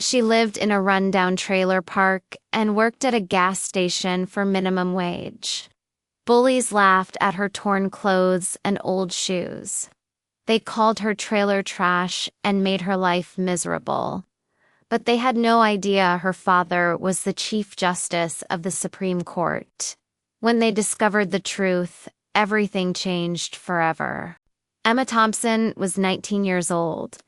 She lived in a rundown trailer park and worked at a gas station for minimum wage. Bullies laughed at her torn clothes and old shoes. They called her trailer trash and made her life miserable. But they had no idea her father was the Chief Justice of the Supreme Court. When they discovered the truth, everything changed forever. Emma Thompson was 19 years old.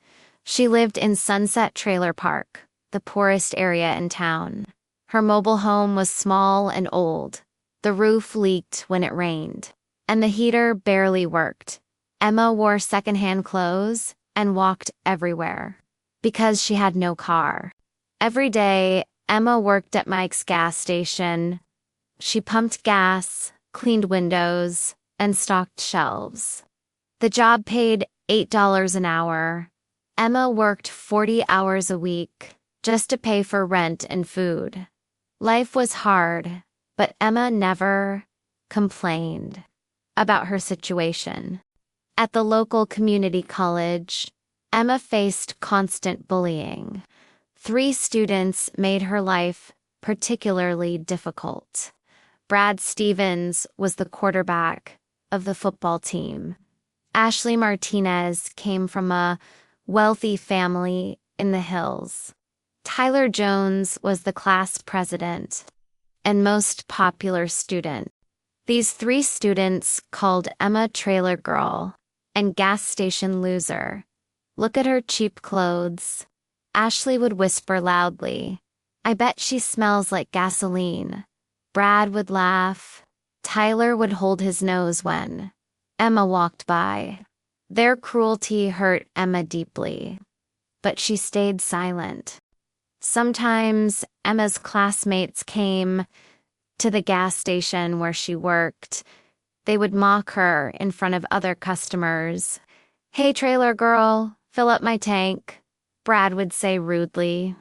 She lived in Sunset Trailer Park, the poorest area in town. Her mobile home was small and old. The roof leaked when it rained, and the heater barely worked. Emma wore secondhand clothes and walked everywhere because she had no car. Every day, Emma worked at Mike's gas station. She pumped gas, cleaned windows, and stocked shelves. The job paid $8 an hour. Emma worked 40 hours a week just to pay for rent and food. Life was hard, but Emma never complained about her situation. At the local community college, Emma faced constant bullying. 3 students made her life particularly difficult. Brad Stevens was the quarterback of the football team. Ashley Martinez came from a wealthy family in the hills. Tyler Jones was the class president and most popular student. These 3 students called Emma Trailer Girl and Gas Station Loser. Look at her cheap clothes. Ashley would whisper loudly, "I bet she smells like gasoline." Brad would laugh. Tyler would hold his nose when Emma walked by. Their cruelty hurt Emma deeply, but she stayed silent. Sometimes Emma's classmates came to the gas station where she worked. They would mock her in front of other customers. "Hey, trailer girl, fill up my tank," Brad would say rudely.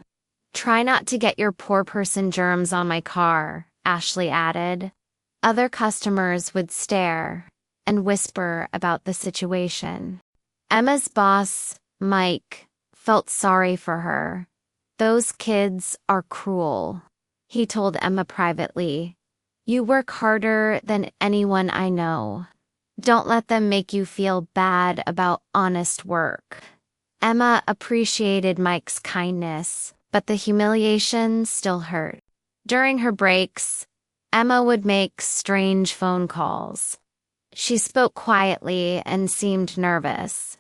"Try not to get your poor person germs on my car," Ashley added. Other customers would stare and whisper about the situation. Emma's boss, Mike, felt sorry for her. "Those kids are cruel," he told Emma privately. "You work harder than anyone I know. Don't let them make you feel bad about honest work." Emma appreciated Mike's kindness, but the humiliation still hurt. During her breaks, Emma would make strange phone calls. She spoke quietly and seemed nervous.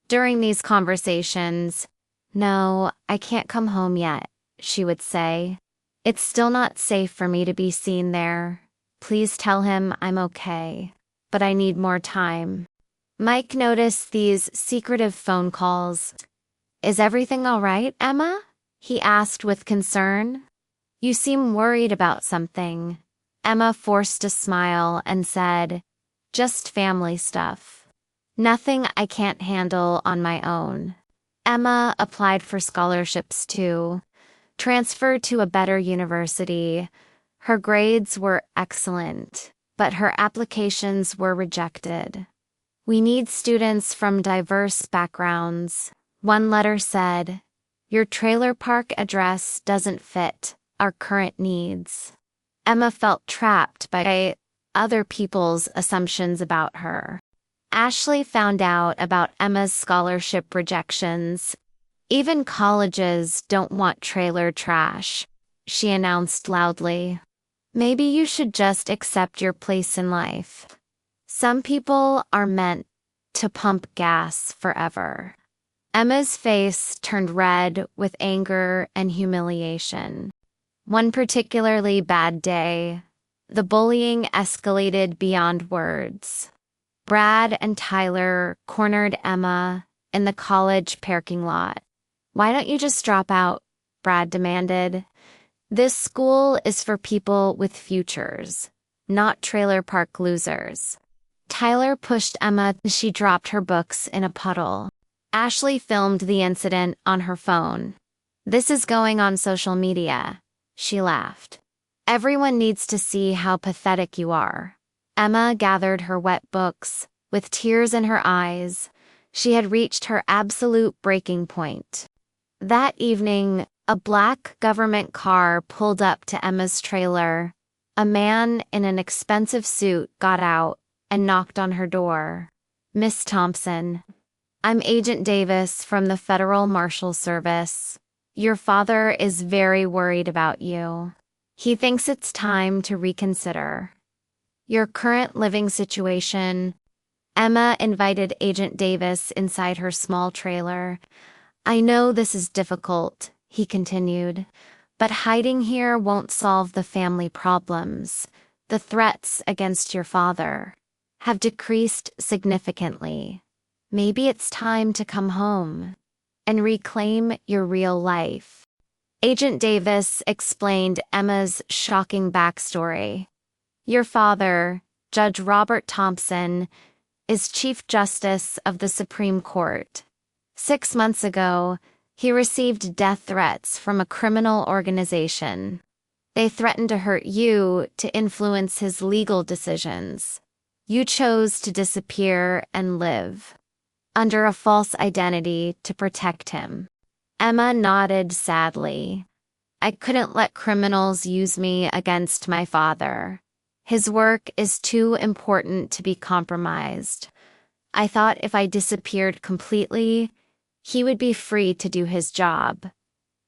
During these conversations, "No, I can't come home yet," she would say. "It's still not safe for me to be seen there. Please tell him I'm okay, but I need more time." Mike noticed these secretive phone calls. "Is everything all right, Emma?" he asked with concern. "You seem worried about something." Emma forced a smile and said, "Just family stuff. Nothing I can't handle on my own." Emma applied for scholarships too, transferred to a better university. Her grades were excellent, but her applications were rejected. "We need students from diverse backgrounds," one letter said. "Your trailer park address doesn't fit our current needs." Emma felt trapped by other people's assumptions about her. Ashley found out about Emma's scholarship rejections. "Even colleges don't want trailer trash," she announced loudly. "Maybe you should just accept your place in life. Some people are meant to pump gas forever." Emma's face turned red with anger and humiliation. One particularly bad day, the bullying escalated beyond words. Brad and Tyler cornered Emma in the college parking lot. "Why don't you just drop out?" Brad demanded. "This school is for people with futures, not trailer park losers." Tyler pushed Emma as she dropped her books in a puddle. Ashley filmed the incident on her phone. "This is going on social media," she laughed. "Everyone needs to see how pathetic you are." Emma gathered her wet books. With tears in her eyes, she had reached her absolute breaking point. That evening, A black government car pulled up to Emma's trailer. A man in an expensive suit got out and knocked on her door. "Miss Thompson, I'm Agent Davis from the Federal Marshal Service. Your father is very worried about you. He thinks it's time to reconsider your current living situation." Emma invited Agent Davis inside her small trailer. "I know this is difficult," he continued, "but hiding here won't solve the family problems. The threats against your father have decreased significantly. Maybe it's time to come home and reclaim your real life." Agent Davis explained Emma's shocking backstory. "Your father, Judge Robert Thompson, is Chief Justice of the Supreme Court. 6 months ago, he received death threats from a criminal organization. They threatened to hurt you to influence his legal decisions. You chose to disappear and live under a false identity to protect him." Emma nodded sadly. "I couldn't let criminals use me against my father. His work is too important to be compromised. I thought if I disappeared completely, he would be free to do his job.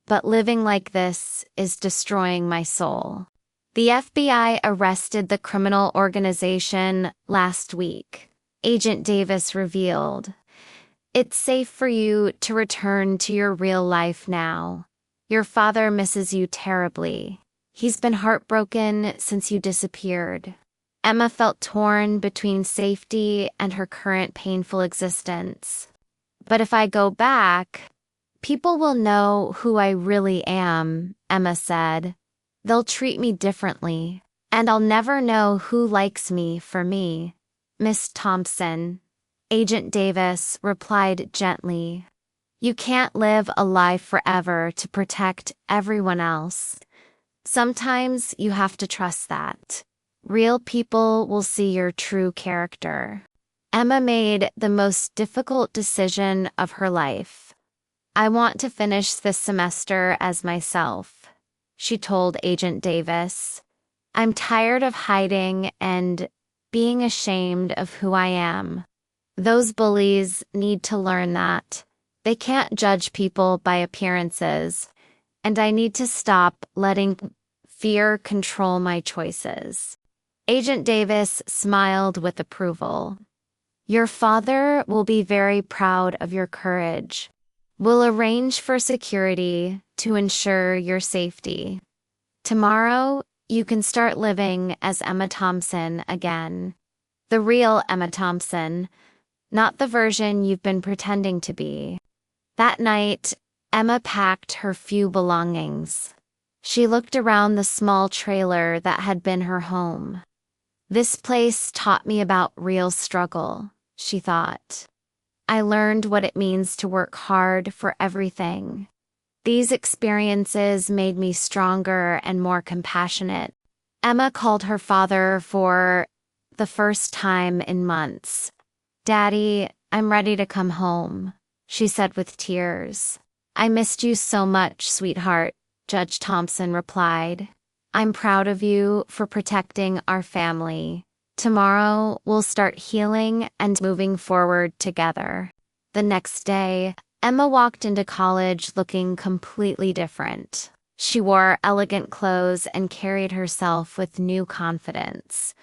But living like this is destroying my soul." The FBI arrested the criminal organization last week, Agent Davis revealed. "It's safe for you to return to your real life now. Your father misses you terribly. He's been heartbroken since you disappeared." Emma felt torn between safety and her current painful existence. "But if I go back, people will know who I really am," Emma said. "They'll treat me differently, and I'll never know who likes me for me." "Miss Thompson," Agent Davis replied gently, "you can't live a life forever to protect everyone else. Sometimes you have to trust that real people will see your true character." Emma made the most difficult decision of her life. "I want to finish this semester as myself," she told Agent Davis. "I'm tired of hiding and being ashamed of who I am. Those bullies need to learn that they can't judge people by appearances, and I need to stop letting fear control my choices." Agent Davis smiled with approval. "Your father will be very proud of your courage. We'll arrange for security to ensure your safety. Tomorrow, you can start living as Emma Thompson again. The real Emma Thompson, not the version you've been pretending to be." That night, Emma packed her few belongings. She looked around the small trailer that had been her home. "This place taught me about real struggle," she thought. "I learned what it means to work hard for everything. These experiences made me stronger and more compassionate." Emma called her father for the first time in months. "Daddy, I'm ready to come home," she said with tears. "I missed you so much, sweetheart," Judge Thompson replied. "I'm proud of you for protecting our family. Tomorrow, we'll start healing and moving forward together." The next day, Emma walked into college looking completely different. She wore elegant clothes and carried herself with new confidence.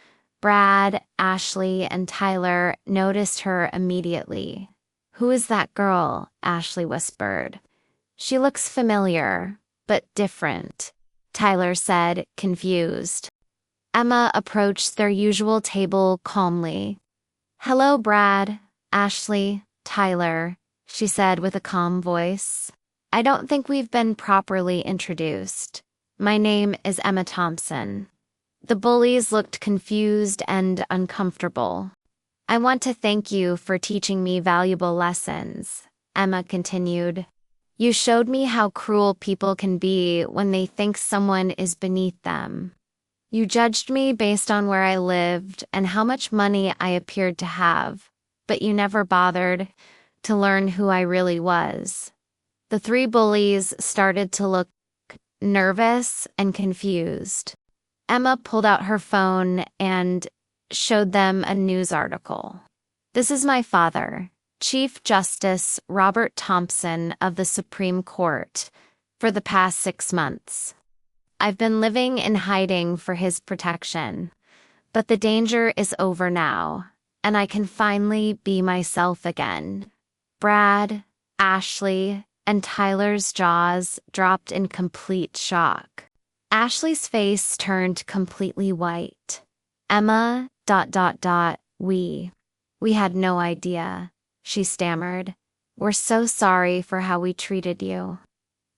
Brad, Ashley, and Tyler noticed her immediately. "Who is that girl?" Ashley whispered. "She looks familiar, but different," Tyler said, confused. Emma approached their usual table calmly. "Hello, Brad, Ashley, Tyler," she said with a calm voice. "I don't think we've been properly introduced. My name is Emma Thompson." The bullies looked confused and uncomfortable. "I want to thank you for teaching me valuable lessons," Emma continued. "You showed me how cruel people can be when they think someone is beneath them. You judged me based on where I lived and how much money I appeared to have, but you never bothered to learn who I really was. The three bullies started to look nervous and confused. Emma pulled out her phone and showed them a news article. "This is my father, Chief Justice Robert Thompson of the Supreme Court, for the past 6 months. I've been living in hiding for his protection, but the danger is over now, and I can finally be myself again." Brad, Ashley, and Tyler's jaws dropped in complete shock. Ashley's face turned completely white. "Emma, ... We had no idea," she stammered. "We're so sorry for how we treated you."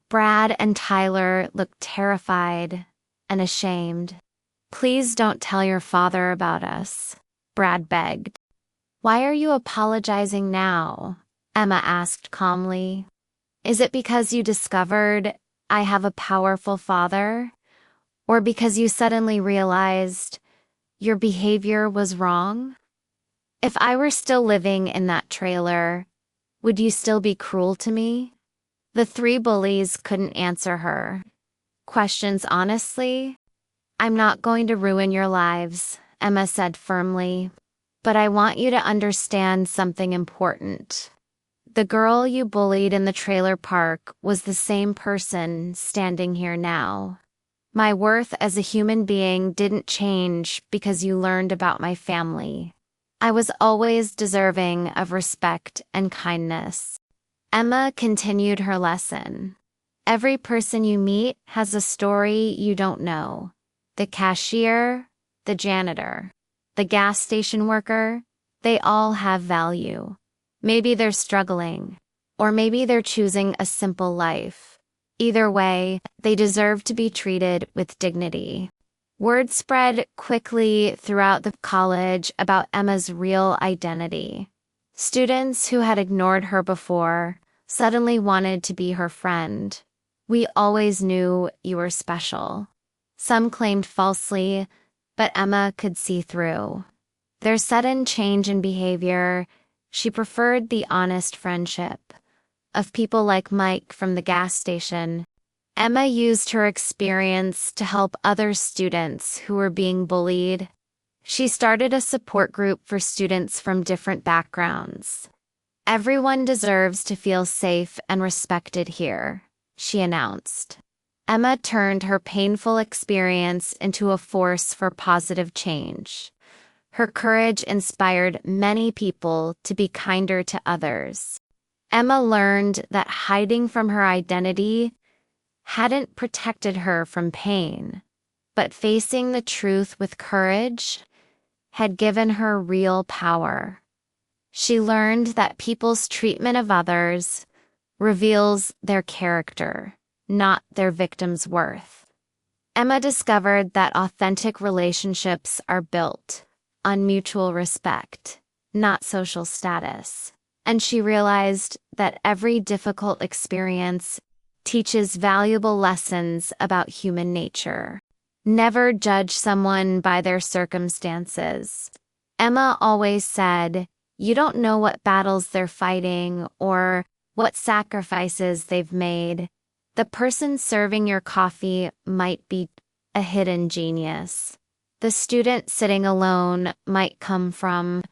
Brad and Tyler looked terrified and ashamed. "Please don't tell your father about us," Brad begged. "Why are you apologizing now?" Emma asked calmly. "Is it because you discovered I have a powerful father? Or because you suddenly realized your behavior was wrong? If I were still living in that trailer, would you still be cruel to me?" The three bullies couldn't answer her questions honestly. "I'm not going to ruin your lives," Emma said firmly. "But I want you to understand something important. The girl you bullied in the trailer park was the same person standing here now. My worth as a human being didn't change because you learned about my family. I was always deserving of respect and kindness." Emma continued her lesson. "Every person you meet has a story you don't know. The cashier, the janitor, the gas station worker, they all have value. Maybe they're struggling, or maybe they're choosing a simple life. Either way, they deserve to be treated with dignity." Word spread quickly throughout the college about Emma's real identity. Students who had ignored her before suddenly wanted to be her friend. "We always knew you were special," some claimed falsely, but Emma could see through their sudden change in behavior. She preferred the honest friendship of people like Mike from the gas station. Emma used her experience to help other students who were being bullied. She started a support group for students from different backgrounds. "Everyone deserves to feel safe and respected here," she announced. Emma turned her painful experience into a force for positive change. Her courage inspired many people to be kinder to others. Emma learned that hiding from her identity hadn't protected her from pain, but facing the truth with courage had given her real power. She learned that people's treatment of others reveals their character, not their victim's worth. Emma discovered that authentic relationships are built on mutual respect, not social status. And she realized that every difficult experience teaches valuable lessons about human nature. Never judge someone by their circumstances. Emma always said, "You don't know what battles they're fighting or what sacrifices they've made. The person serving your coffee might be a hidden genius. The student sitting alone might come from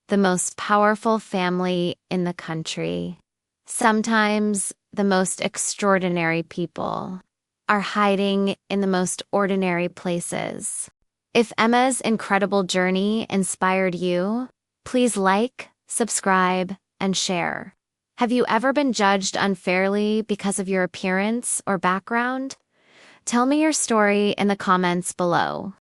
the most powerful family in the country. Sometimes the most extraordinary people are hiding in the most ordinary places." If Emma's incredible journey inspired you, please like, subscribe, and share. Have you ever been judged unfairly because of your appearance or background? Tell me your story in the comments below.